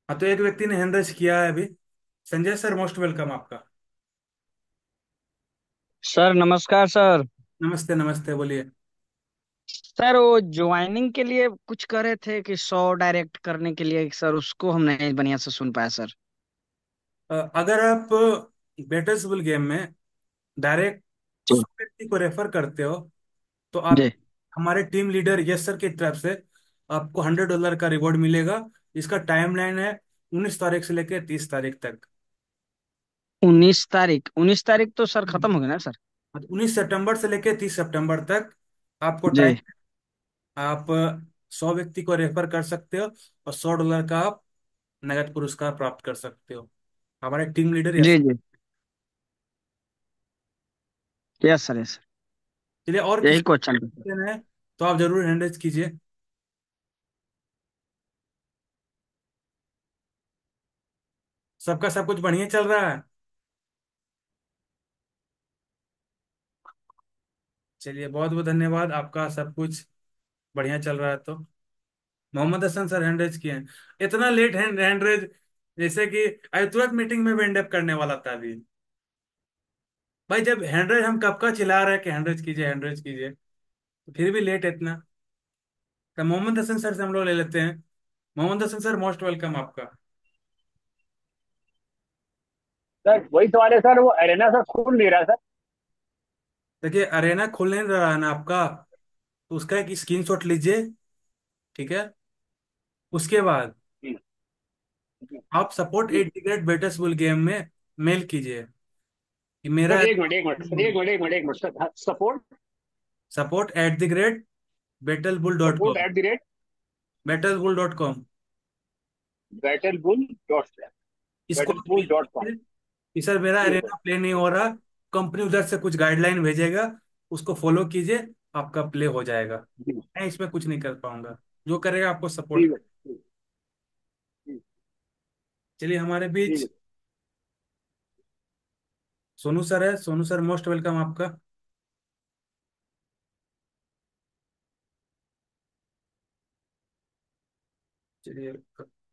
हाँ, तो एक व्यक्ति ने हैंड रेज किया है अभी। संजय सर, मोस्ट वेलकम आपका। सर नमस्कार सर। नमस्ते नमस्ते, बोलिए। सर वो ज्वाइनिंग के लिए कुछ कर रहे थे कि 100 डायरेक्ट करने के लिए सर, उसको हम नहीं बढ़िया से सुन पाया सर। अगर आप बेटर्सबुल गेम में डायरेक्ट जी। 100 व्यक्ति को रेफर करते हो, तो आप जी। हमारे टीम लीडर यस सर की तरफ से आपको $100 का रिवॉर्ड मिलेगा। इसका टाइमलाइन है 19 तारीख से लेकर 30 तारीख तक। 19 तारीख, 19 तारीख तो सर खत्म हो गया ना सर। 19 सितंबर से लेकर 30 सितंबर तक आपको टाइम। जी। आप 100 व्यक्ति को रेफर कर सकते हो और $100 का आप नगद पुरस्कार प्राप्त कर सकते हो। हमारे टीम लीडर जी। यस। जी। Yes sir, yes sir. चलिए, और यही किसी क्वेश्चन था सर। क्वेश्चन है तो आप जरूर हैंड रेज कीजिए। सबका सब कुछ बढ़िया चल रहा है। चलिए, बहुत बहुत धन्यवाद, आपका सब कुछ बढ़िया चल रहा है तो। Mohammad Hasan sir hand raise किए हैं। इतना लेट हैंड रेज, जैसे कि अभी तुरंत मीटिंग में वेंड अप करने वाला था अभी। भाई, जब हैंड रेज हम कब का चिल्ला रहे हैं कि हैंड रेज कीजिए, हैंड रेज कीजिए, तो फिर भी लेट है इतना। तो मोहम्मद हसन सर से हम लोग ले लेते हैं। Mohammad Hasan sir, most welcome आपका। सर वही तो वाले सर, वो एरेना सर खुल नहीं रहा सर। देखिए, अरेना खोल नहीं रहा है ना आपका, तो उसका एक स्क्रीनशॉट लीजिए। ठीक है। उसके बाद जी, जी, आप सपोर्ट जी। एट द ग्रेट बेटर्सबुल गेम में मेल कीजिए कि मेरा सर एक मिनट, एक मिनट सर, एक मिनट, एक मिनट, एक minute sir. Support, support at the great Battlebull dot support com at the rate बेटलबुल.com। बैटल बुल डॉट इसको बैटल आप बुल मेल डॉट कॉम। कीजिए कि सर, मेरा ठीक है सर। अरेना प्ले नहीं हो रहा। कंपनी उधर से कुछ गाइडलाइन भेजेगा, उसको फॉलो कीजिए, आपका प्ले हो जाएगा। जी। मैं इसमें कुछ नहीं कर पाऊंगा। जो करेगा आपको सपोर्ट ठीक कर। है, ठीक, ठीक, चलिए, हमारे ठीक बीच है। सोनू सर है। सोनू सर, मोस्ट वेलकम आपका। चलिए,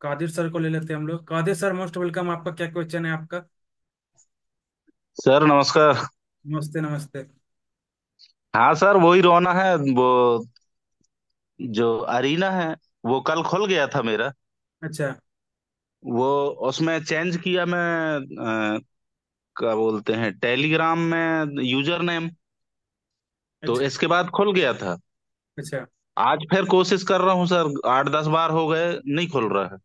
कादिर सर को ले लेते हैं हम लोग। कादिर सर, मोस्ट वेलकम आपका। क्या क्वेश्चन है आपका? सर नमस्कार। नमस्ते नमस्ते। हाँ सर, वही रोना है वो, जो अरीना है वो कल खुल गया था मेरा। अच्छा वो उसमें चेंज किया मैं, क्या बोलते हैं, टेलीग्राम में यूजर नेम, तो अच्छा इसके बाद खुल गया था। अच्छा। आज फिर कोशिश कर रहा हूँ सर, 8-10 बार हो गए, नहीं खुल रहा है।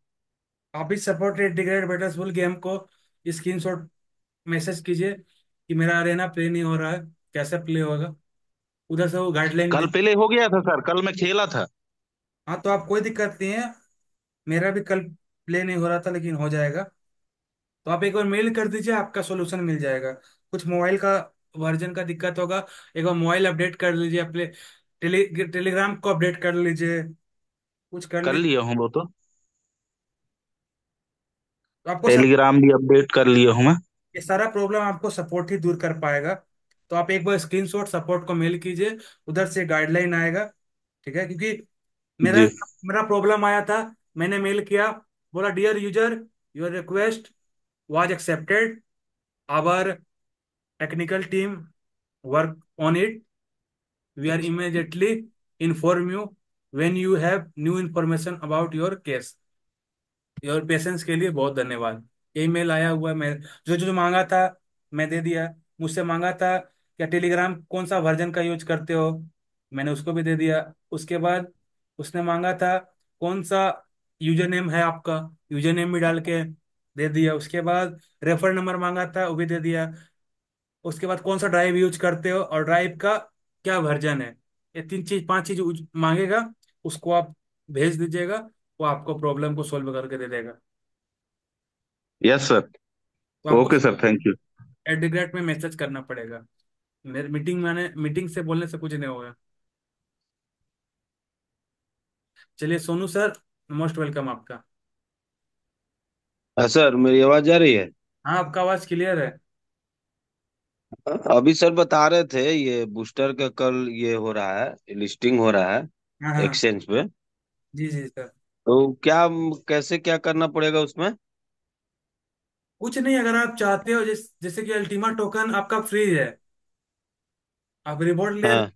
आप इस सपोर्ट इंटीग्रेटेड बेटरसबुल गेम को स्क्रीनशॉट मैसेज कीजिए कि मेरा अरेना प्ले नहीं हो रहा है, कैसे प्ले होगा। उधर से वो गाइडलाइन कल दे। प्ले हो गया था सर, कल मैं खेला था। हाँ, तो आप कोई दिक्कत नहीं है। मेरा भी कल प्ले नहीं हो रहा था, लेकिन हो जाएगा। तो आप एक बार मेल कर दीजिए, आपका सोल्यूशन मिल जाएगा। कुछ मोबाइल का वर्जन का दिक्कत होगा। एक बार मोबाइल अपडेट कर लीजिए अपने। टेलीग्राम को अपडेट कर लीजिए। कुछ कर कर लीजिए। लिया हूँ वो तो, तो आपको टेलीग्राम भी अपडेट कर लिया हूँ मैं। ये सारा प्रॉब्लम आपको सपोर्ट ही दूर कर पाएगा। तो आप एक बार स्क्रीनशॉट सपोर्ट को मेल कीजिए, उधर से गाइडलाइन आएगा। ठीक है, क्योंकि मेरा जी। मेरा प्रॉब्लम आया था। मैंने मेल किया, बोला dear user, your request was accepted, our technical team work on it, we are immediately inform you when you have new information about your case. Your patience के लिए बहुत धन्यवाद। यही मेल आया हुआ है। मैं जो जो जो मांगा था, मैं दे दिया। मुझसे मांगा था क्या टेलीग्राम कौन सा वर्जन का यूज करते हो, मैंने उसको भी दे दिया। उसके बाद उसने मांगा था कौन सा यूजर नेम है आपका, यूजर नेम भी डाल के दे दिया। उसके बाद रेफर नंबर मांगा था, वो भी दे दिया। उसके बाद कौन सा ड्राइव यूज करते हो और ड्राइव का क्या वर्जन है, ये तीन चीज पांच चीज मांगेगा। उसको आप भेज दीजिएगा, वो आपको प्रॉब्लम को सोल्व करके दे देगा। Yes sir. तो आपको ओके सर, थैंक यू। एडिग्रेट में मैसेज करना पड़ेगा। मेरे मीटिंग से बोलने से कुछ नहीं होगा। चलिए सोनू सर, मोस्ट वेलकम आपका। हाँ सर, मेरी आवाज जा रही है। हाँ, आपका आवाज क्लियर है। अभी सर बता रहे थे ये बूस्टर का कल ये हो रहा है, लिस्टिंग हो रहा है हाँ हाँ। एक्सचेंज पे। जी जी सर। तो क्या, कैसे क्या करना पड़ेगा उसमें? कुछ नहीं, अगर आप चाहते हो जैसे कि अल्टीमा टोकन आपका फ्री है, आप रिवॉर्ड ले, हाँ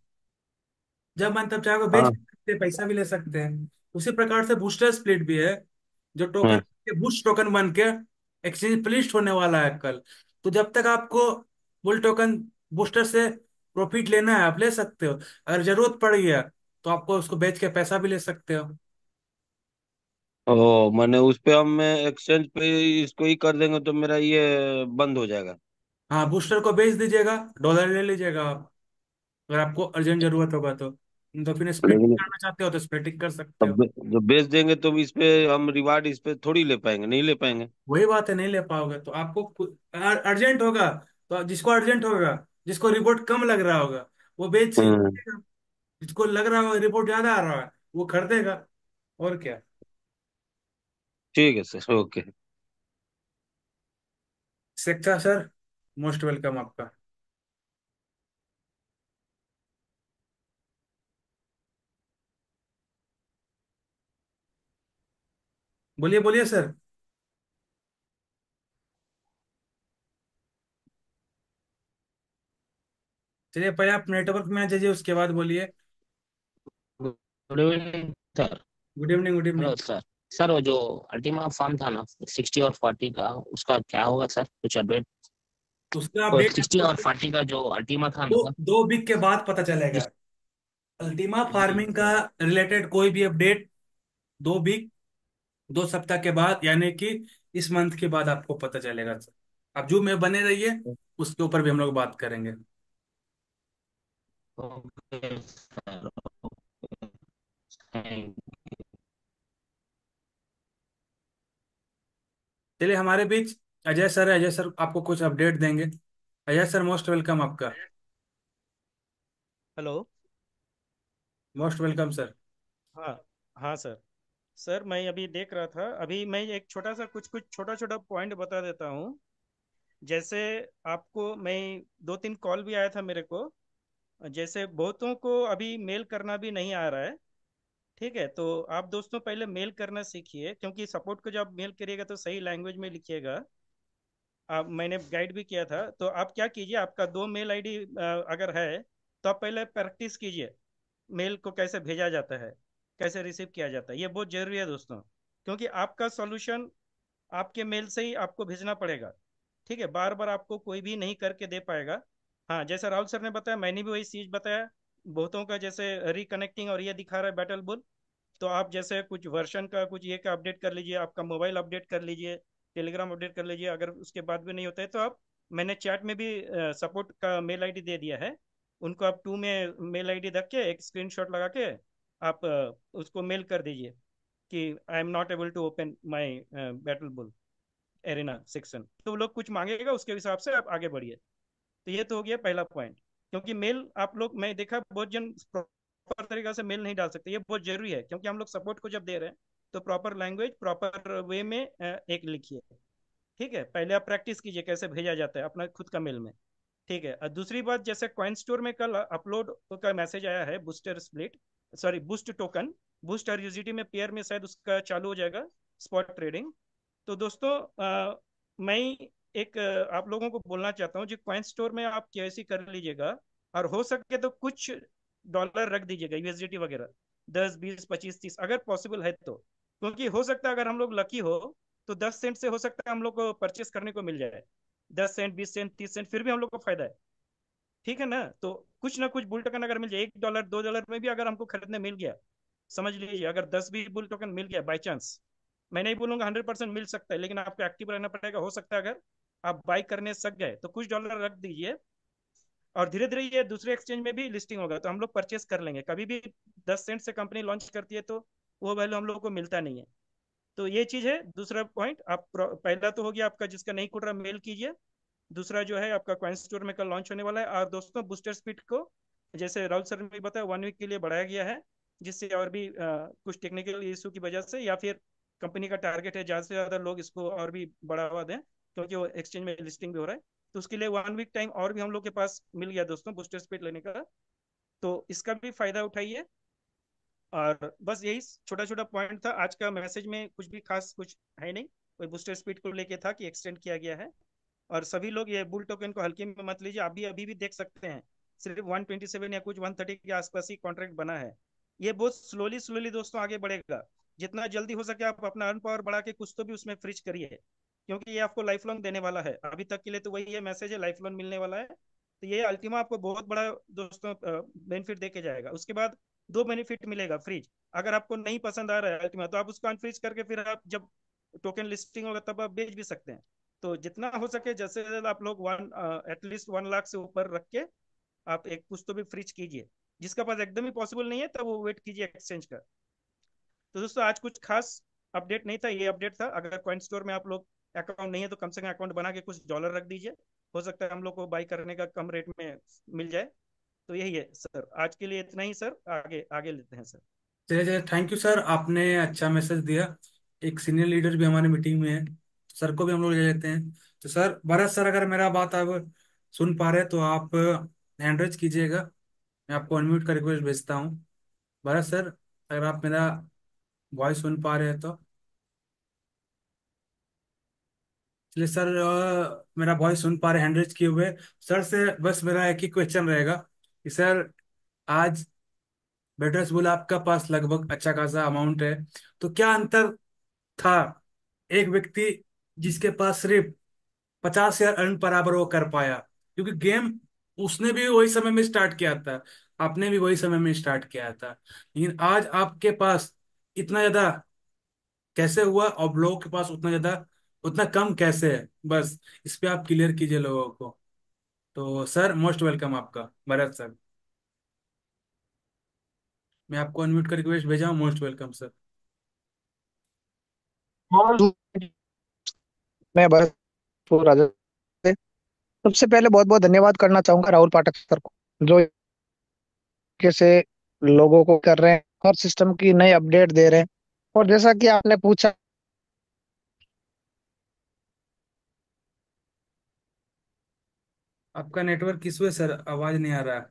जब मन तब चाहे बेच हाँ सकते हैं, पैसा भी ले सकते हैं। उसी प्रकार से बूस्टर स्प्लिट भी है, जो टोकन हाँ। बूस्ट टोकन बन के एक्सचेंज लिस्ट होने वाला है कल। तो जब तक आपको बुल टोकन बूस्टर से प्रॉफिट लेना है, आप ले सकते हो। अगर जरूरत पड़ गया तो आपको उसको बेच के पैसा भी ले सकते हो। ओ, मैंने उस पे हम एक्सचेंज पे इसको ही कर देंगे तो मेरा ये बंद हो जाएगा? हाँ, बूस्टर को बेच दीजिएगा, डॉलर ले लीजिएगा आप, अगर आपको अर्जेंट जरूरत होगा तो फिर स्प्लिटिंग लेकिन करना चाहते हो तो स्प्लिटिंग कर सकते हो। अब जो बेच देंगे तो इस पे हम रिवार्ड इस पे थोड़ी ले पाएंगे, नहीं ले पाएंगे। वही बात है, नहीं ले पाओगे तो आपको अर्जेंट होगा, तो जिसको अर्जेंट होगा, जिसको रिपोर्ट कम लग रहा होगा वो बेच के हम्म। खरीदेगा। जिसको लग रहा होगा रिपोर्ट ज्यादा आ रहा है वो खरीदेगा, और क्या। ठीक है सर, ओके। शिक्षा सर, मोस्ट वेलकम आपका। बोलिए बोलिए सर। चलिए पहले आप नेटवर्क में आ जाइए, उसके बाद बोलिए। Good evening sir. Good evening, good hello evening. Sir. Sir वो जो अल्टीमा फार्म था ना 60 और 40 का, उसका क्या होगा सर, कुछ अपडेट? उसका वो अपडेट 60 और 40 का जो अल्टीमा था दो ना, 2 वीक के बाद पता चलेगा। जिस अल्टीमा जी फार्मिंग का सर। रिलेटेड कोई भी अपडेट 2 वीक, 2 सप्ताह के बाद, यानी कि इस मंथ के बाद आपको पता चलेगा सर। आप जूम में बने रहिए, उसके ऊपर भी हम लोग बात करेंगे। Okay sir. थैंक चलिए हमारे बीच अजय सर है, अजय सर आपको कुछ अपडेट देंगे। अजय सर, मोस्ट वेलकम आपका। हेलो। Most welcome sir. हाँ हाँ सर। सर मैं अभी देख रहा था, अभी मैं एक छोटा सा कुछ कुछ छोटा छोटा पॉइंट बता देता हूँ। जैसे आपको मैं 2-3 कॉल भी आया था मेरे को। जैसे बहुतों को अभी मेल करना भी नहीं आ रहा है। ठीक है, तो आप दोस्तों पहले मेल करना सीखिए, क्योंकि सपोर्ट को जब मेल करिएगा तो सही लैंग्वेज में लिखिएगा। आप मैंने गाइड भी किया था, तो आप क्या कीजिए, आपका 2 मेल आईडी अगर है तो आप पहले प्रैक्टिस कीजिए। मेल को कैसे भेजा जाता है, कैसे रिसीव किया जाता है, ये बहुत जरूरी है दोस्तों। क्योंकि आपका सॉल्यूशन आपके मेल से ही आपको भेजना पड़ेगा। ठीक है, बार बार आपको कोई भी नहीं करके दे पाएगा। हाँ, जैसे राहुल सर ने बताया, मैंने भी वही चीज बताया। बहुतों का जैसे रिकनेक्टिंग और ये दिखा रहा है बैटल बुल। तो आप जैसे कुछ वर्जन का कुछ ये का अपडेट कर लीजिए, आपका मोबाइल अपडेट कर लीजिए, टेलीग्राम अपडेट कर लीजिए। अगर उसके बाद भी नहीं होता है तो आप, मैंने चैट में भी सपोर्ट का मेल आईडी दे दिया है। उनको आप टू में मेल आईडी रख के एक स्क्रीनशॉट लगा के आप उसको मेल कर दीजिए कि I am not able to open my battle bull arena section. तो वो लोग कुछ मांगेगा, उसके हिसाब से आप आगे बढ़िए। तो ये तो हो गया पहला पॉइंट। क्योंकि मेल आप लोग, मैं देखा बहुत जन प्रॉपर तरीका से मेल नहीं डाल सकते, ये बहुत जरूरी है। क्योंकि हम लोग सपोर्ट को जब दे रहे हैं तो प्रॉपर लैंग्वेज प्रॉपर वे में एक लिखिए। ठीक है, पहले आप प्रैक्टिस कीजिए कैसे भेजा जाता है अपना खुद का मेल में। ठीक है, और दूसरी बात, जैसे कॉइन स्टोर में कल अपलोड का मैसेज आया है, booster split, sorry boost token, boost और यूजिटी में पेयर में शायद उसका चालू हो जाएगा स्पॉट ट्रेडिंग। तो दोस्तों मैं एक आप लोगों को बोलना चाहता हूँ, जो कॉइन स्टोर में आप केवाईसी कर लीजिएगा, और हो सके तो कुछ डॉलर रख दीजिएगा, यूएसडीटी वगैरह, 10 20 25 30 अगर पॉसिबल है तो। क्योंकि हो सकता है अगर हम लोग लकी हो तो 10 सेंट से हो सकता है हम लोग को परचेस करने को मिल जाए। 10 सेंट 20 सेंट 30 सेंट फिर भी हम लोग को फायदा है। ठीक है ना, तो कुछ ना कुछ बुल टोकन अगर मिल जाए, $1 $2 में भी अगर हमको खरीदने मिल गया, समझ लीजिए अगर 10 भी बुल टोकन मिल गया बाई चांस। मैं नहीं बोलूंगा 100% मिल सकता है, लेकिन आपको एक्टिव रहना पड़ेगा। हो सकता है अगर आप बाई करने सक गए तो कुछ डॉलर रख दीजिए, और धीरे धीरे ये दूसरे एक्सचेंज में भी लिस्टिंग होगा तो हम लोग परचेस कर लेंगे। कभी भी 10 सेंट से कंपनी लॉन्च करती है तो वो वैल्यू हम लोग को मिलता नहीं है। तो ये चीज है। दूसरा पॉइंट, आप पहला तो हो गया आपका, जिसका नहीं खुल रहा मेल कीजिए। दूसरा जो है आपका कॉइन स्टोर में कल लॉन्च होने वाला है। और दोस्तों बूस्टर स्पीड को, जैसे राहुल सर ने भी बताया, 1 वीक के लिए बढ़ाया गया है। जिससे और भी कुछ टेक्निकल इशू की वजह से, या फिर कंपनी का टारगेट है ज़्यादा से ज़्यादा लोग इसको और भी बढ़ावा दें, क्योंकि वो एक्सचेंज में लिस्टिंग भी हो रहा है। तो उसके लिए 1 वीक टाइम और भी हम लोग के पास मिल गया दोस्तों बूस्टर स्पीड लेने का। तो इसका भी फायदा उठाइए। और बस यही छोटा छोटा पॉइंट था आज का मैसेज में, कुछ भी खास कुछ है नहीं। कोई बूस्टर स्पीड को लेके था कि एक्सटेंड किया गया है। और सभी लोग ये बुल टोकन को हल्के में मत लीजिए, आप भी अभी भी देख सकते हैं सिर्फ 127 या कुछ 130 के आसपास ही कॉन्ट्रैक्ट बना है। ये बहुत स्लोली स्लोली दोस्तों आगे बढ़ेगा। जितना जल्दी हो सके आप अपना अर्न पावर बढ़ा के कुछ तो भी उसमें फ्रीज करिए, क्योंकि ये आपको लाइफ लॉन्ग देने वाला है। अभी तक के लिए तो वही है मैसेज है, लाइफ लॉन्ग मिलने वाला है। तो ये अल्टीमा आपको बहुत बड़ा दोस्तों बेनिफिट दे के जाएगा। उसके बाद दो बेनिफिट मिलेगा फ्रीज। अगर आपको नहीं पसंद आ रहा है अल्टीमा, तो आप उसको अनफ्रीज करके फिर आप जब टोकन लिस्टिंग होगा तब आप बेच भी सकते हैं। तो जितना हो सके जैसे ज्यादा आप लोग एटलीस्ट 1 लाख से ऊपर रख के आप एक कुछ तो भी फ्रीज कीजिए। जिसका पास एकदम ही पॉसिबल नहीं है तब वो वेट कीजिए एक्सचेंज का। तो दोस्तों आज कुछ खास अपडेट नहीं था, ये अपडेट था। अगर कॉइन स्टोर में आप लोग अकाउंट नहीं है तो कम से कम अकाउंट बना के कुछ डॉलर रख दीजिए, हो सकता है हम लोग को बाई करने का कम रेट में मिल जाए। तो यही है सर, आज के लिए इतना ही सर, आगे आगे लेते हैं सर। चलिए चलिए, थैंक यू सर, आपने अच्छा मैसेज दिया। एक सीनियर लीडर भी हमारी मीटिंग में है, तो सर को भी हम लोग ले लेते हैं। तो सर भरत सर, अगर मेरा बात आप सुन पा रहे हैं तो आप हैंड रेज कीजिएगा, मैं आपको अनम्यूट का रिक्वेस्ट भेजता हूँ। भरत सर, अगर आप मेरा वॉइस सुन पा रहे हैं तो। चलिए सर, मेरा वॉइस सुन पा रहे, हैंड रेज किए हुए। सर से बस मेरा एक ही क्वेश्चन रहेगा कि सर, आज बेटर्स बोला आपका पास लगभग अच्छा खासा अमाउंट है, तो क्या अंतर था एक व्यक्ति जिसके पास सिर्फ 50 शेयर अर्न बराबर वो कर पाया, क्योंकि गेम उसने भी वही समय में स्टार्ट किया था, आपने भी वही समय में स्टार्ट किया था, लेकिन आज आपके पास इतना ज्यादा कैसे हुआ और लोगों के पास उतना ज्यादा, उतना कम कैसे है? बस इस पे आप क्लियर कीजिए लोगों को। तो सर मोस्ट वेलकम आपका, भरत सर। मैं आपको अनम्यूट का रिक्वेस्ट भेजा हूँ, मोस्ट वेलकम सर। और मैं भरतपुर राजस्थान से सबसे पहले बहुत बहुत धन्यवाद करना चाहूंगा राहुल पाठक सर को, जो कैसे लोगों को कर रहे हैं हर सिस्टम की नई अपडेट दे रहे हैं। और जैसा कि आपने पूछा, आपका नेटवर्क इशू है सर, आवाज नहीं आ रहा है।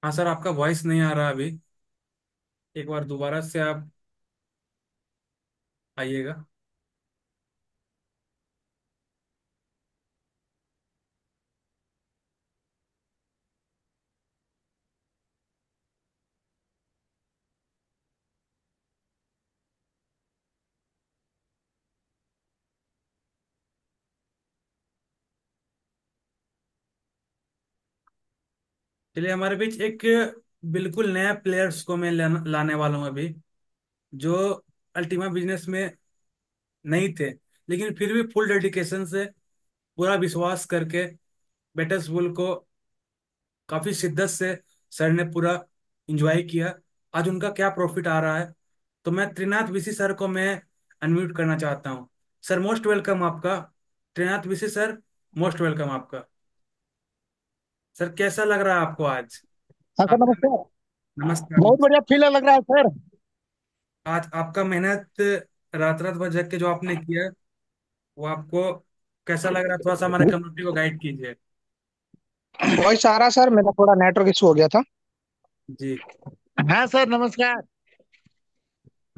हाँ सर, आपका वॉइस नहीं आ रहा अभी, एक बार दोबारा से आप आइएगा। चलिए, हमारे बीच एक बिल्कुल नया प्लेयर्स को मैं लाने वाला हूँ अभी, जो अल्टीमा बिजनेस में नहीं थे, लेकिन फिर भी फुल डेडिकेशन से, पूरा विश्वास करके बेटर्स बुल को काफी शिद्दत से सर ने पूरा इंजॉय किया। आज उनका क्या प्रॉफिट आ रहा है, तो मैं त्रिनाथ विशी सर को मैं अनम्यूट करना चाहता हूँ। सर मोस्ट वेलकम आपका, त्रिनाथ विशी सर, मोस्ट वेलकम आपका। सर कैसा लग रहा है आपको आज? हाँ सर आपका नमस्कार। नमस्कार। बहुत बढ़िया फील लग रहा है सर। आज आपका मेहनत, रात रात भर जग के जो आपने किया, वो आपको कैसा लग रहा है? थोड़ा सा हमारे कम्युनिटी को गाइड कीजिए। वॉइस आ रहा सर, मेरा थोड़ा नेटवर्क इशू हो गया था। जी। हाँ सर नमस्कार।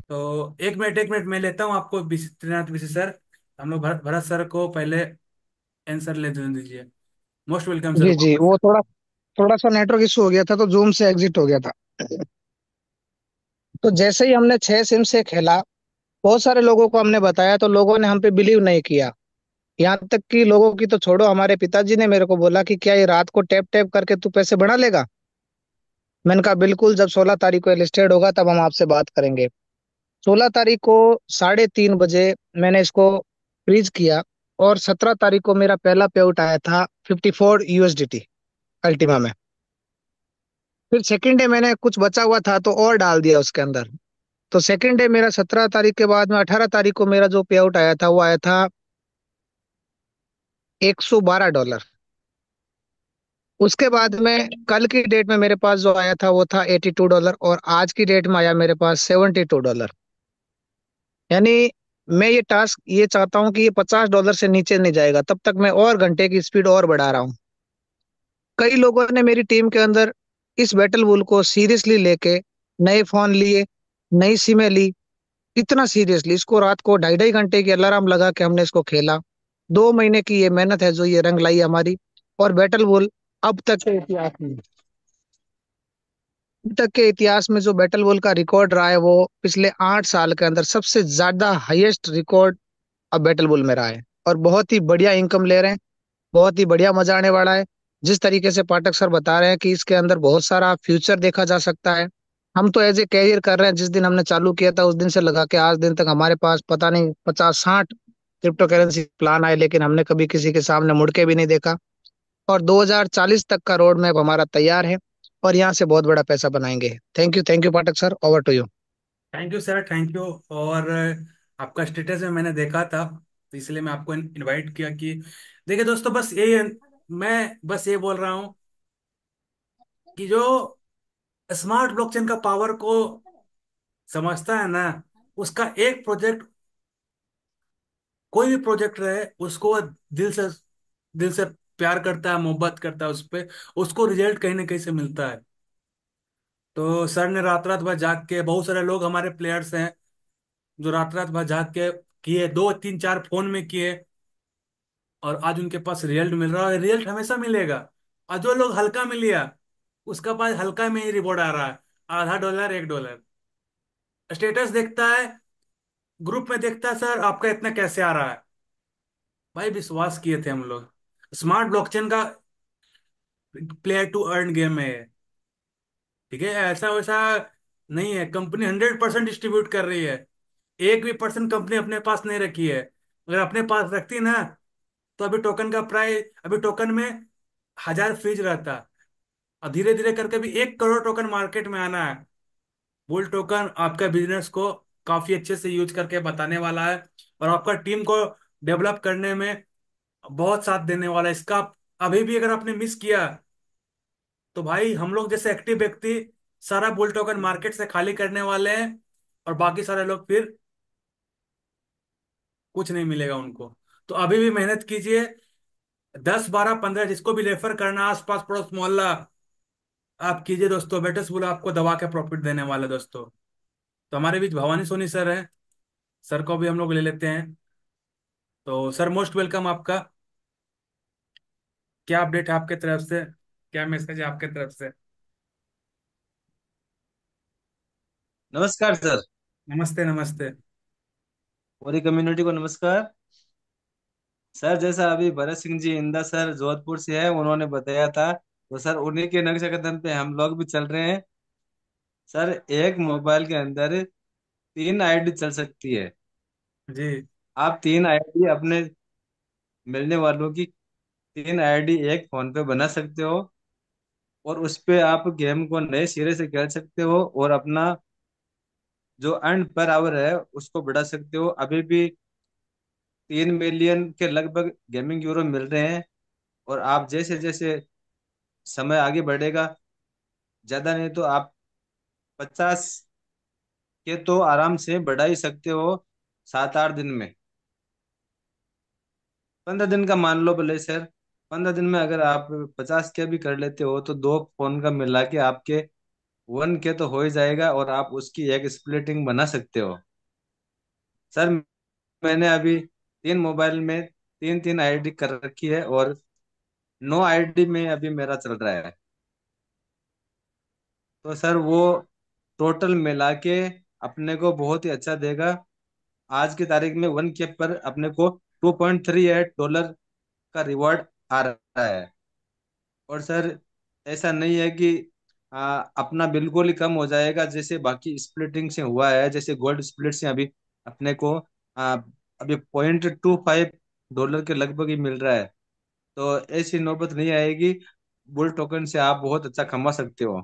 तो एक मिनट मैं लेता हूँ आपको, त्रिनाथ विशी सर। हम लोग भरत सर को पहले आंसर ले दीजिए। मोस्ट वेलकम सर जी जी, वापस। वो थोड़ा थोड़ा सा नेटवर्क इशू हो गया था तो जूम से एग्जिट हो गया था। तो जैसे ही हमने 6 सिम से खेला, बहुत सारे लोगों को हमने बताया तो लोगों ने हम पे बिलीव नहीं किया। यहाँ तक कि लोगों की तो छोड़ो, हमारे पिताजी ने मेरे को बोला कि क्या ये रात को टैप टैप करके तू पैसे बना लेगा। मैंने कहा बिल्कुल, जब 16 तारीख को लिस्टेड होगा तब हम आपसे बात करेंगे। 16 तारीख को 3:30 बजे मैंने इसको फ्रीज किया, और 17 तारीख को मेरा पहला पे आउट आया था 54 USDT अल्टीमा में। फिर सेकेंड डे मैंने कुछ बचा हुआ था तो और डाल दिया उसके अंदर। तो सेकेंड डे मेरा 17 तारीख के बाद में 18 तारीख को मेरा जो पे आउट आया था वो आया था $112। उसके बाद में कल की डेट में मेरे पास जो आया था वो था $82, और आज की डेट में आया मेरे पास $72। यानी मैं ये टास्क ये चाहता हूँ कि ये $50 से नीचे नहीं जाएगा, तब तक मैं और घंटे की स्पीड और बढ़ा रहा हूँ। कई लोगों ने मेरी टीम के अंदर इस बैटल वूल को सीरियसली लेके नए फोन लिए, नई सिमें ली। इतना सीरियसली इसको रात को 2.5 2.5 घंटे की अलार्म लगा के हमने इसको खेला। 2 महीने की ये मेहनत है जो ये रंग लाई हमारी। और बैटल वूल अब तक के इतिहास में अब तक के इतिहास में जो बैटल वॉल का रिकॉर्ड रहा है वो पिछले 8 साल के अंदर सबसे ज्यादा हाईएस्ट रिकॉर्ड अब बैटल वॉल में रहा है। और बहुत ही बढ़िया इनकम ले रहे हैं, बहुत ही बढ़िया मजा आने वाला है। जिस तरीके से पाठक सर बता रहे हैं कि इसके अंदर बहुत सारा फ्यूचर देखा जा सकता है। हम तो एज ए कैरियर कर रहे हैं, जिस दिन हमने चालू किया था उस दिन से लगा के आज दिन तक हमारे पास पता नहीं 50 60 क्रिप्टो करेंसी प्लान आए, लेकिन हमने कभी किसी के सामने मुड़ के भी नहीं देखा। और 2040 तक का रोड मैप हमारा तैयार है, और यहाँ से बहुत बड़ा पैसा बनाएंगे। Thank you Pathak sir, over to you. Thank you sir, thank you. और आपका स्टेटस में मैंने देखा था, तो इसलिए मैं आपको इनवाइट किया कि देखिए दोस्तों, बस यही मैं बस ये बोल रहा हूँ कि जो स्मार्ट ब्लॉकचेन का पावर को समझता है ना, उसका एक प्रोजेक्ट, कोई भी प्रोजेक्ट रहे, उसको वो दिल से प्यार करता है, मोहब्बत करता है उस पे, उसको रिजल्ट कहीं ना कहीं से मिलता है। तो सर ने रात रात भर जाग के, बहुत सारे लोग हमारे प्लेयर्स हैं जो रात रात भर जाग के किए, 2 3 4 फोन में किए, और आज उनके पास रिजल्ट मिल रहा है। रिजल्ट हमेशा मिलेगा। और जो लोग हल्का में लिया, उसका पास हल्का में ही रिवॉर्ड आ रहा है, $0.5 $1। स्टेटस देखता है, ग्रुप में देखता है, सर आपका इतना कैसे आ रहा है। भाई विश्वास किए थे हम लोग, स्मार्ट ब्लॉकचेन का प्लेयर टू अर्न गेम है ये। ठीक है, ऐसा वैसा नहीं है। कंपनी 100% डिस्ट्रीब्यूट कर रही है। एक भी परसेंट कंपनी अपने पास नहीं रखी है। अगर अपने पास रखती ना, तो अभी टोकन का प्राइस, अभी टोकन में 1000 फ्रीज रहता। और धीरे धीरे करके भी 1 करोड़ टोकन मार्केट में आना है। बुल टोकन आपका बिजनेस को काफी अच्छे से यूज करके बताने वाला है, और आपका टीम को डेवलप करने में बहुत साथ देने वाला है इसका। अभी भी अगर आपने मिस किया, तो भाई हम लोग जैसे एक्टिव व्यक्ति सारा बुल टोकन मार्केट से खाली करने वाले हैं, और बाकी सारे लोग फिर कुछ नहीं मिलेगा उनको। तो अभी भी मेहनत कीजिए। 10 12 15 जिसको भी रेफर करना, आस पास पड़ोस मोहल्ला, आप कीजिए दोस्तों। बेटस बोला आपको दबा के प्रॉफिट देने वाले दोस्तों। तो हमारे बीच भवानी सोनी सर हैं, सर को भी हम लोग ले लेते हैं। तो सर मोस्ट वेलकम आपका। क्या अपडेट है आपके तरफ से, क्या मैसेज है आपके तरफ से? नमस्कार सर। नमस्ते नमस्ते। पूरी कम्युनिटी को नमस्कार। सर जैसा अभी भरत सिंह जी इंदा सर जोधपुर से है, उन्होंने बताया था, तो सर उन्हीं के नक्शे कदम पे हम लोग भी चल रहे हैं। सर एक मोबाइल के अंदर 3 आईडी चल सकती है। जी। आप 3 आईडी अपने मिलने वालों की 3 आईडी एक फोन पे बना सकते हो, और उस पे आप गेम को नए सिरे से खेल सकते हो, और अपना जो अर्न पर आवर है उसको बढ़ा सकते हो। अभी भी 3 मिलियन के लगभग गेमिंग यूरो मिल रहे हैं। और आप जैसे जैसे समय आगे बढ़ेगा, ज्यादा नहीं तो आप 50 के तो आराम से बढ़ा ही सकते हो 7 8 दिन में। 15 दिन का मान लो भले सर। 15 दिन में अगर आप 50 के भी कर लेते हो तो 2 फोन का मिला के आपके 1 के तो हो ही जाएगा, और आप उसकी एक स्प्लिटिंग बना सकते हो। सर मैंने अभी 3 मोबाइल में 3 3 आईडी कर रखी है, और 9 आईडी में अभी मेरा चल रहा है। तो सर वो टोटल मिला के अपने को बहुत ही अच्छा देगा। आज की तारीख में 1 के पर अपने को $2.38 का रिवॉर्ड आ रहा है। और सर ऐसा नहीं है कि अपना बिल्कुल ही कम हो जाएगा जैसे बाकी स्प्लिटिंग से हुआ है। जैसे गोल्ड स्प्लिट से अभी अपने को अभी $0.25 के लगभग ही मिल रहा है। तो ऐसी नौबत नहीं आएगी। बुल टोकन से आप बहुत अच्छा कमा सकते हो।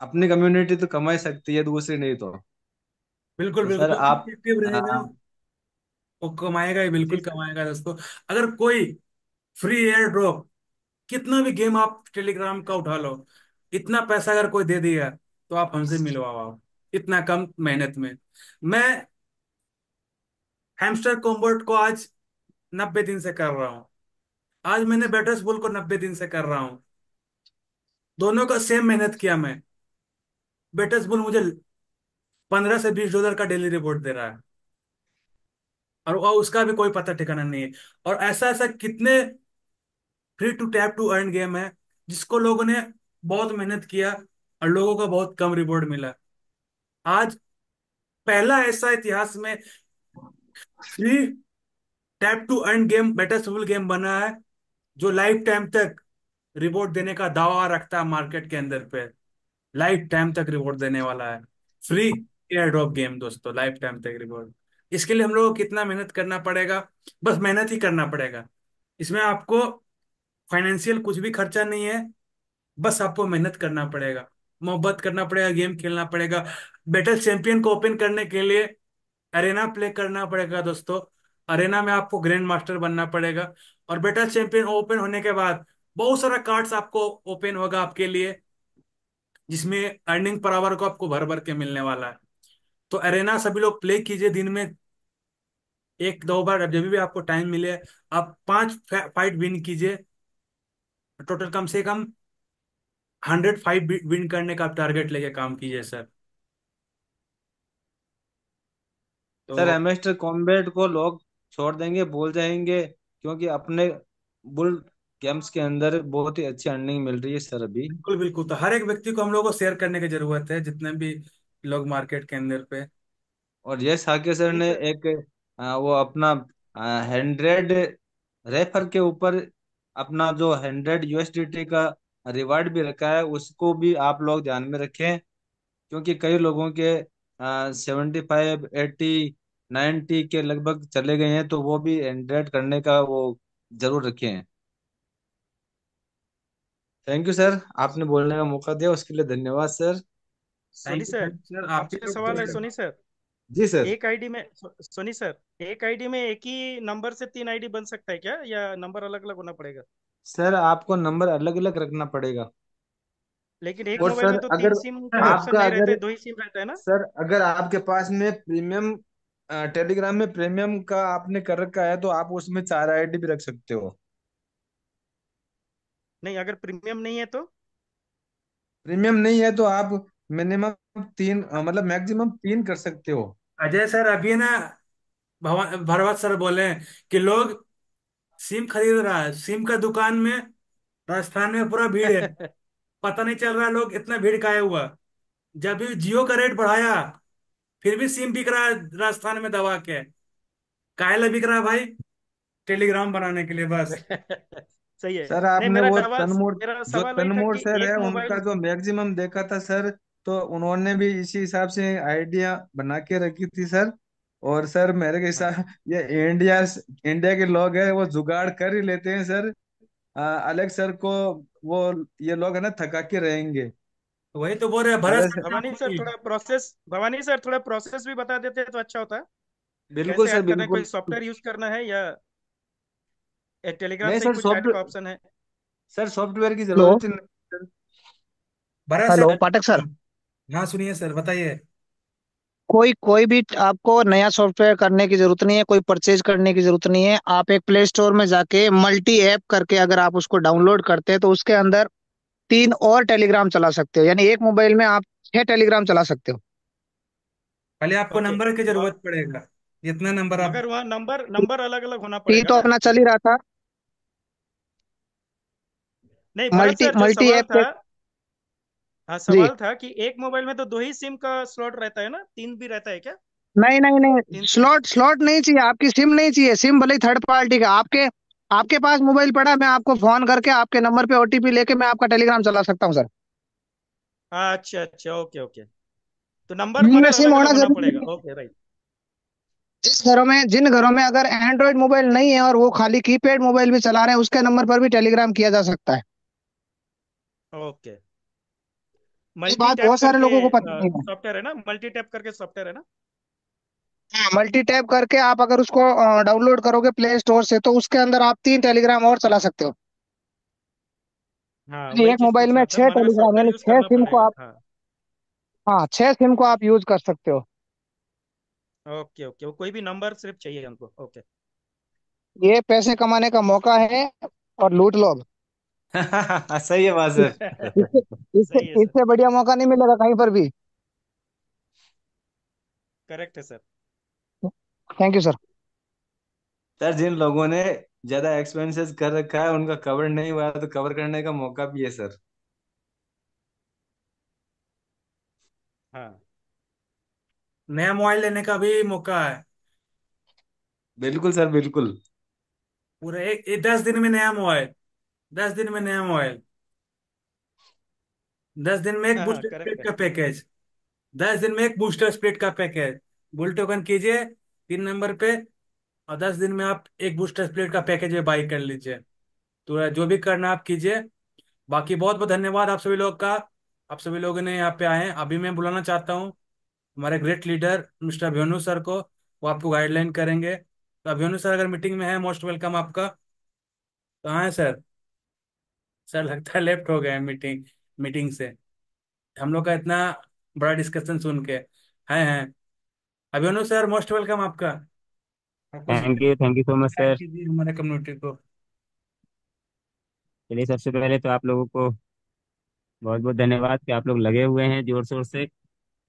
अपनी कम्युनिटी तो कमा ही सकती है, दूसरी नहीं तो। बिल्कुल तो बिल्कुल, सर जो आप एक्टिव रहेगा वो कमाएगा ही, जी बिल्कुल सर। कमाएगा दोस्तों। अगर कोई फ्री एयर ड्रॉप कितना भी गेम आप टेलीग्राम का उठा लो, इतना पैसा अगर कोई दे दिया तो आप हमसे मिलवाओ आप, इतना कम मेहनत में। मैं हैमस्टर कॉम्बोट को आज 90 दिन से कर रहा हूँ। आज मैंने बैटर्स बॉल को 90 दिन से कर रहा हूँ। दोनों का सेम मेहनत किया मैं। बैटर्स बॉल मुझे $15 से $20 का डेली रिपोर्ट दे रहा है, और उसका भी कोई पता ठिकाना नहीं है। और ऐसा ऐसा कितने free to tap to earn game है जिसको लोगों ने बहुत मेहनत किया और लोगों को बहुत कम रिवॉर्ड मिला। आज पहला ऐसा इतिहास में free tap to earn game better सफल गेम बना है जो लाइफ टाइम तक रिवॉर्ड देने का दावा रखता है मार्केट के अंदर पे। लाइफ टाइम तक रिवॉर्ड देने वाला है फ्री एयर ड्रॉप गेम दोस्तों, लाइफ टाइम तक रिवॉर्ड। इसके लिए हम लोगों को कितना मेहनत करना पड़ेगा? बस मेहनत ही करना पड़ेगा। इसमें आपको फाइनेंशियल कुछ भी खर्चा नहीं है, बस आपको मेहनत करना पड़ेगा, मोहब्बत करना पड़ेगा, गेम खेलना पड़ेगा। बैटल चैंपियन को ओपन करने के लिए अरेना प्ले करना पड़ेगा दोस्तों। अरेना में आपको ग्रैंड मास्टर बनना पड़ेगा, और बैटल चैंपियन ओपन होने के बाद बहुत सारा कार्ड्स आपको ओपन होगा आपके लिए, जिसमें अर्निंग पर आवर को आपको भर भर के मिलने वाला है। तो अरेना सभी लोग प्ले कीजिए, दिन में 1-2 बार, अब जब भी आपको टाइम मिले आप 5 फाइट विन कीजिए। टोटल कम से कम 105 विन करने का आप टारगेट लेके काम कीजिए सर। सर तो एमेस्टर कॉम्बैट को लोग छोड़ देंगे, भूल जाएंगे, क्योंकि अपने बुल गेम्स के अंदर बहुत ही अच्छी अर्निंग मिल रही है सर अभी। बिल्कुल बिल्कुल, तो हर एक व्यक्ति को हम लोग को शेयर करने की जरूरत है, जितने भी लोग मार्केट के अंदर पे। और यस हाके सर नहीं ने सर। एक वो अपना 100 रेफर के ऊपर अपना जो 100 USDT का रिवार्ड भी रखा है, उसको भी आप लोग ध्यान में रखें, क्योंकि कई लोगों के 75 80 90 के लगभग चले गए हैं, तो वो भी 100 करने का वो जरूर रखें। थैंक यू सर, आपने बोलने का मौका दिया उसके लिए धन्यवाद sir. Soni sir, thank you sir, आपके आपसे सवाल है लोग। सोनी सर। जी सर। एक आईडी में सोनी सर, एक आईडी में एक ही नंबर से 3 आईडी बन सकता है क्या, या नंबर अलग अलग होना पड़ेगा? सर आपको नंबर अलग अलग रखना पड़ेगा। लेकिन एक और मोबाइल सर में तो तीन अगर सिम का ऑप्शन आपका नहीं रहता अगर है, 2 ही सिम रहता है ना? सर अगर आपके पास में प्रीमियम टेलीग्राम में प्रीमियम का आपने कर रखा है, तो आप उसमें 4 आईडी भी रख सकते हो। नहीं, अगर प्रीमियम नहीं है तो? प्रीमियम नहीं है तो आप मिनिमम 3 मतलब मैक्सिमम 3 कर सकते हो। अजय सर अभी ना भवन भरवत सर बोले कि लोग सिम खरीद रहा है, सिम का दुकान में राजस्थान में पूरा भीड़ है। पता नहीं चल रहा है लोग इतना भीड़ काहे हुआ। जब भी जियो का रेट बढ़ाया, फिर भी सिम बिक रहा है राजस्थान में दबा के। काहे ला बिक रहा है भाई? टेलीग्राम बनाने के लिए बस। सही है। सर नहीं, आपने मेरा वो सवाल, तनमूर, मेरा जो सवाल वही था तनमूर कि सर है एक उनका मोबाइल। जो मैक्सिमम देखा था सर, तो उन्होंने भी इसी हिसाब से आइडिया बना के रखी थी सर। और सर मेरे के हाँ। हिसाब ये इंडिया इंडिया के लोग हैं, वो जुगाड़ कर ही लेते हैं सर। अलग सर को वो ये लोग है ना थका के रहेंगे। वही तो बोल रहे हैं भरत अरे सर सर, से आप पूछिए। भवानी सर थोड़ा प्रोसेस भी बता देते तो अच्छा होता। बिल्कुल कैसे सर ऐड करना है, कोई बिल्कुल। सॉफ्टवेयर यूज करना है, या टेलीग्राम नहीं से ही सर कुछ ऐड का ऑप्शन है? सर सॉफ्टवेयर की हेलो। जरूरत ही नहीं sir. Bharat hello sir. Pathak sir. हाँ सुनिए सर, बताइए। कोई कोई भी आपको नया सॉफ्टवेयर करने की जरूरत नहीं है, कोई परचेज करने की जरूरत नहीं है। आप एक प्ले स्टोर में जाके मल्टी ऐप करके अगर आप उसको डाउनलोड करते हैं तो उसके अंदर 3 और टेलीग्राम चला सकते हो, यानी एक मोबाइल में आप 6 टेलीग्राम चला सकते हो। पहले आपको ओके। नंबर की जरूरत पड़ेगा, जितना नंबर आप। मगर वहाँ नंबर नंबर अलग अलग होना तीन पड़ेगा तो ना? अपना चल ही रहा था। नहीं, भरत मल्टी सर, जो मल्टी सवाल ऐप था। के। हाँ, जी। सवाल था कि एक मोबाइल में तो 2 ही सिम का स्लॉट रहता है ना, 3 भी रहता है क्या? नहीं नहीं नहीं, 3 सिम? स्लॉट स्लॉट नहीं चाहिए, आपकी सिम नहीं चाहिए। सिम भले ही थर्ड पार्टी का, आपके आपके पास मोबाइल पड़ा है, मैं आपको फोन करके आपके नंबर पे ओटीपी लेके मैं आपका टेलीग्राम चला सकता हूँ सर। अच्छा अच्छा, ओके ओके। तो नंबर जिनमें मगर सिम अलग अलग होना होना जरूरी पड़ेगा, है। Okay right. जिन घरों में अगर एंड्रॉयड मोबाइल नहीं है और वो खाली कीपैड मोबाइल भी चला रहे हैं, उसके नंबर पर भी टेलीग्राम किया जा सकता है। ओके। ये मल्टी बात टैप बहुत सारे करके लोगों को पता नहीं है। सॉफ्टवेयर है ना, मल्टी टैप करके सॉफ्टवेयर है ना? हाँ, मल्टी टैप करके आप अगर उसको डाउनलोड करोगे प्ले स्टोर से, तो उसके अंदर आप 3 टेलीग्राम और चला सकते हो। हाँ, यानी वही एक चीज मोबाइल पूछ में रहा था, छह मगर टेलीग्राम सॉफ्टवेयर यानी यूज छह करना सिम को पड़ेगा। आप, हाँ। हाँ 6 सिम को आप यूज कर सकते हो। ओके ओके, वो कोई भी नंबर सिर्फ चाहिए हमको। ओके। ये पैसे कमाने का मौका है, और लूट लो अब। सही है बात इस- इससे सर। इससे सही है सर। इससे बढ़िया मौका नहीं मिलेगा कहीं पर भी। करेक्ट है sir. Thank you sir. Sir जिन लोगों ने ज्यादा एक्सपेंसेस कर रखा है उनका कवर नहीं हुआ है, तो कवर करने का मौका भी है सर। हाँ। नया मोबाइल लेने का भी मौका है। बिल्कुल सर बिल्कुल। पूरे 10 दिन में नया मोबाइल। 10 दिन में नया मोबाइल। 10 दिन में एक हाँ हाँ, बूस्टर करेक्ट स्प्लिट है। का पैकेज। 10 दिन में एक बूस्टर स्प्लिट का पैकेज। बुल टोकन कीजिए 3 नंबर पे, और 10 दिन में आप एक बूस्टर स्प्लिट का पैकेज में बाई कर लीजिए। तो जो भी करना आप कीजिए। बाकी बहुत बहुत धन्यवाद आप सभी लोग का। आप सभी लोगों ने यहाँ पे आए हैं। अभी मैं बुलाना चाहता हूँ हमारे great leader mister Abhimanyu sir को। वो आपको गाइडलाइन करेंगे। तो अभिमन्यु सर अगर मीटिंग में है, मोस्ट वेलकम आपका। कहाँ है सर? सर लगता है लेफ्ट हो गए मीटिंग मीटिंग से। हम लोग का इतना बड़ा डिस्कशन सुन के। हैं। अभिमन्यु सर मोस्ट वेलकम आपका। आप कुछ thank you so much guide sir. कीजिए हमारे कम्युनिटी को। चलिए, सबसे पहले तो आप लोगों को बहुत बहुत धन्यवाद कि आप लोग लगे हुए हैं जोर शोर से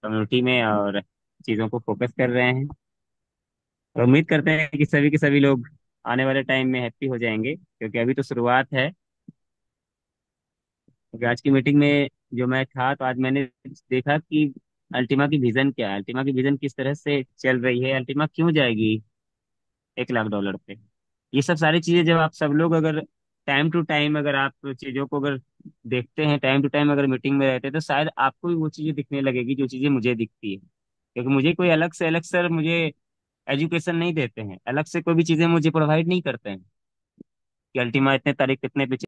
कम्युनिटी में और चीज़ों को फोकस कर रहे हैं। तो उम्मीद करते हैं कि सभी के सभी लोग आने वाले टाइम में हैप्पी हो जाएंगे, क्योंकि अभी तो शुरुआत है। क्योंकि आज की मीटिंग में जो मैं था, तो आज मैंने देखा कि अल्टीमा की विजन क्या है, अल्टीमा की विजन किस तरह से चल रही है, अल्टीमा क्यों जाएगी $1 लाख पे। ये सब सारी चीजें जब आप सब लोग अगर टाइम टू टाइम अगर आप चीजों को अगर देखते हैं, टाइम टू टाइम अगर मीटिंग में रहते हैं, तो शायद आपको भी वो चीजें दिखने लगेगी जो चीजें मुझे दिखती है। क्योंकि मुझे कोई अलग सर मुझे एजुकेशन नहीं देते हैं, अलग से कोई भी चीजें मुझे प्रोवाइड नहीं करते हैं कि अल्टीमा इतने तारीख कितने पे